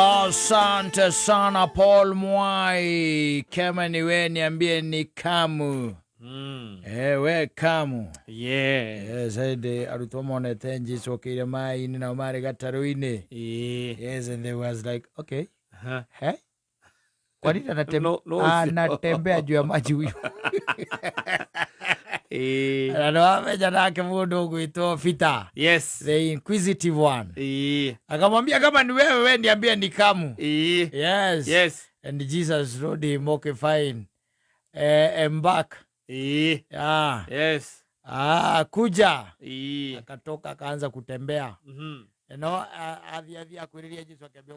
Asante sana Paul Mwai. Kama ni we niambie ni Kamu. We Kamu. Yeah. Said arutwo monete Jesu okire mai ni na mari gataruini. Yes, and they was like, okay. Hey? Kwa nini anatembea juu ya maji huyu? Ano ameja nake mundu gwitwo Fita. Yes. The inquisitive one. Akamwambia kama ni wewe niambie ni Kamu. Yes. Yes. And Jesus told him, okay, fine. I'm back. Yeah. Yes. Kuja. Akatoka akaanza kutembea. No, adhi akwiriria Yesu akambia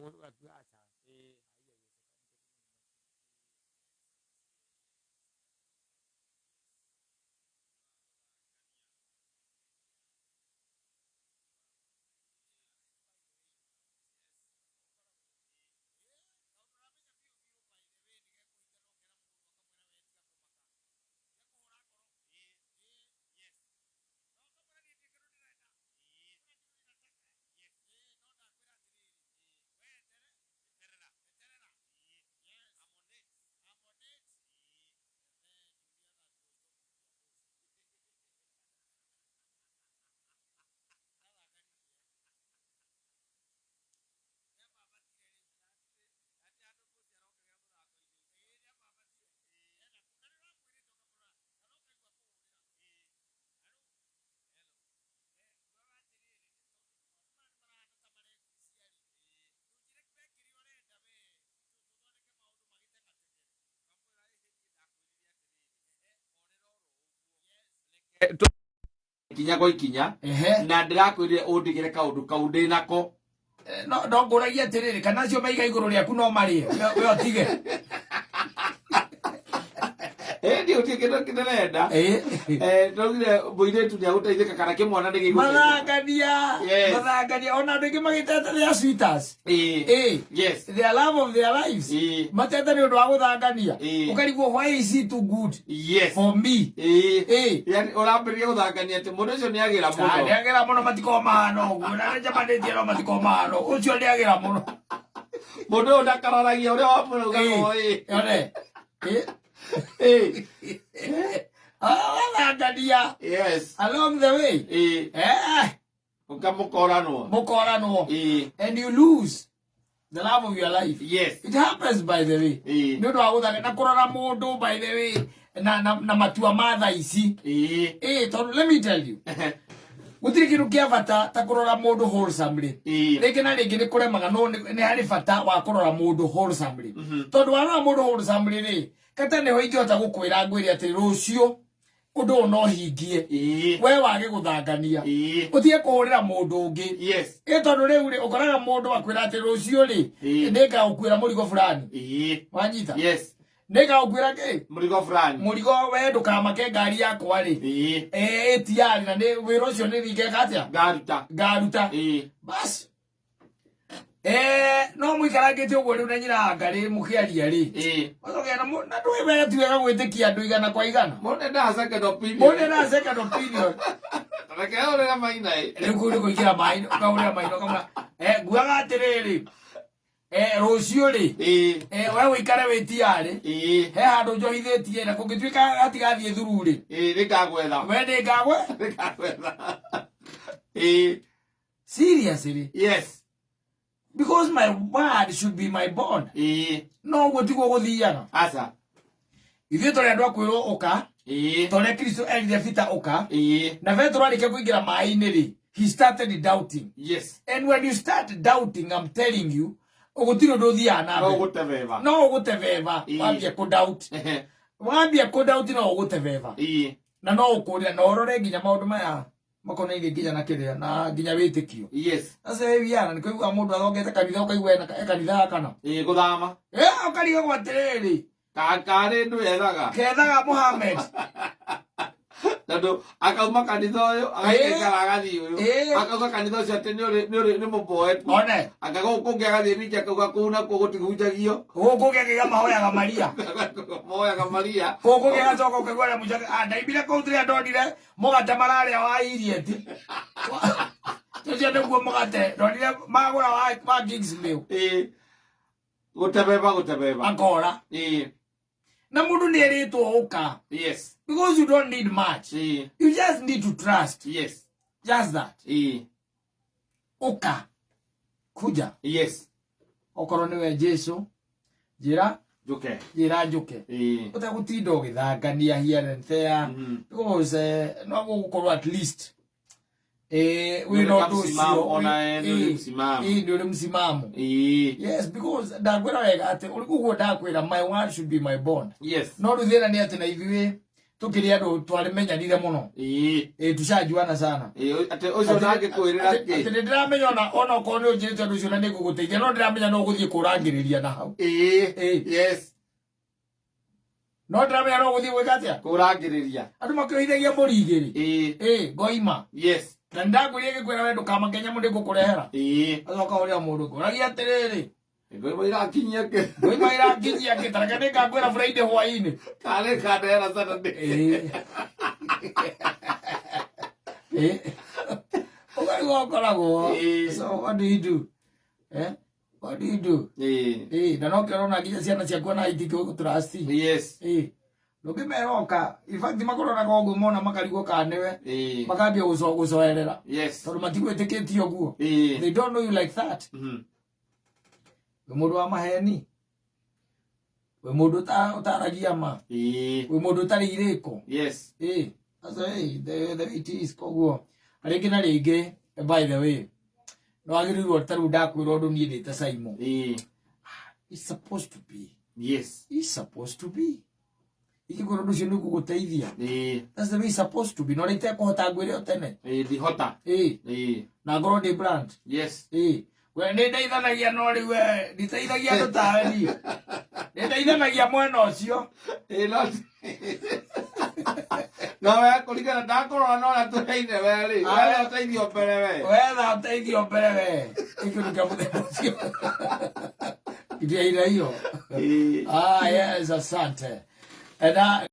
kinya kwa ikinya na ndirakwirire undigire kaundu kau ndi nako no nguragia tiriri kana cio maiga iguru riaku no marie we otige ndio utige kinenda ndogire muiretu ni agutaithika kana kimwana ndigi mathangania ona ndigi magitete ria sweeters yes the love of their lives matete ni undu wa guthangania ukarigwo why is it too good yes for me yani urambirie guthangania ati mundu ucio ni agira muno ni agira muno matikomano guna njamanĩtie no matikomano ucio ni agira muno mundu ndakararagia uria wa muno yone yes along the way mukoranwo and you lose the love of your life. Yes, it happens by the way. Ndio waguthanga na kurora mundu by the way na matua matha ici tondu let me tell you gutiri kindu kia bata ta kurora mundu wholesomely ringi na ringi ni kuremaga no ni hari bata wa kurora mundu wholesomely tondu warora mundu wholesomely ri kata ne hoingihota gukwira ngwiri ati rucio undu no hingie we wage guthangania uthie kuhurira mundu ungi yes tondu riu ri ukoraga mundu akwira ati rucio ri ndika ukwira murigo fulani wanyita yes ndika ukwira ke murigo we ndukamake ngari yakwa ri tiari na ni wira ucio ni ringe katia ngaruta bas no muikarangite uguo riu na nyina ngari mukiaria ri wazoge na ndui wega tiwega gwitikia andu igana kwa igana mundu na second opinion reke urira maina riu kuri kuigira maina ukaurira maina kama nguaga atiriri rucio ri we wikare witiari he handu njohithitie na kungituika atigathie thuru ri nikagwetha we nikagwetha seriously yes because my word should be my bond no gutiko guthiaga asa ithuĩ tũrĩ andũ akwĩrwo ũka tũrĩa Kristo erire Fita ũka na Petro arĩkia kũingĩra maĩ-inĩ rĩ he started doubting. Yes, and when you start doubting, I'm telling you ũgũtirĩ ũndũ ũthiaga na mbere no ũgũtebeba wambia kũdoubt wambia kũdoubt no ũgũtebeba na no ũkũrĩa na ũrore nginya maũndũ maya makonainie nginya na kĩrĩa na nginya wĩtĩkio. Yes, sasa wiana nĩkũigua mũndũ athongete kanitha ũkaigua ena kanitha kana gũthama ũkariga gwatirĩrĩ kakari ndu kethaga Muhammad Nando akauma kanitha uyu agaikara agathi uyu akauga kanitha ucio ati ni muboetu one akaga kungi agathi riki akauga kuu na kuo gutigujagio gukungi akiga mahoyaga Maria moyaga Maria gukungi agacoka ukigwara mujaga ndaibire kuu tiri andonire mugate mararia wa irieti tucio niguo mugate ndonire magura wa gigs leo Gutebeba. Akora. Na mundu nĩeritwo uka. Yes. Because you don't need much. You just need to trust. Yes. Just that. Uka. Kuja. Yes. Okorwo niwe Jesu. Jira njuke. Utagutinda ugithangania here and there. Because no gukorwo at least we not do so. Ndio msimamo. Yes, because ndagwira wega ati ulikuwa ndakwira my word should be my bond. Yes. No ruthira ni ati na ithuĩ tukiri andu twarimenyanire muno. Tushajuana sana. Ati ucio nake kwirira ki. Ati ndiramenya ona ko ni unjirite andu ucio na niguguteithia no ndiramenya no guthie kurangiriria na hau. Yes. No ndiramenya no guthie gwikatia kurangiriria. Andu makioithagia murigiri. Goima. Yes. Na ndakwĩria gĩkwĩra wendo kamakenya mũndũ ngũkũrehera. Azoka ũrĩa mũndũ kũragia atĩrĩrĩ. Ngoima irakinyia ke. Ngoima irakinyia ke taraka nĩngakwĩra Friday hwaĩ-inĩ. Kale kadera Saturday. Ũgarigwo ũkoragwo. So what do you do? What do you do? Na no kĩrona nginya ciana ciaku na itikĩũĩ trust. Yes. Lokimeroka. In fact makorora koguo mona makarigwo kanewe. Makambia gucoerera. Yes. Tondu matigwĩtĩkĩtie ũguo. They don't know you like that. We mundu wa maheni. We mundu utaragia ma. We mundu utari irĩko. Yes. That's the it is koguo. Arĩngĩ na rĩngĩ, by the way. No agĩrĩirwo taru ndakwĩra ũndũ niĩ ndĩte Simon. It's supposed to be. Yes. It's supposed to be. Ikigoro nducio ni kuguteithia. That's the way it's supposed to be. No rite kuhota ngwire otene. Dihota. Na ngoro ndi brand. Yes. We ni ndeithanagia no riu we nditeithagia andu tawe ni. Ni ndeithanagia mwena ucio. No we kuringana ndakorora no na tuheine we ri. We uteithio mbere we. We uteithio mbere we. Ikiruka muthenya ucio. Ndio ile hiyo. Yes, asante. And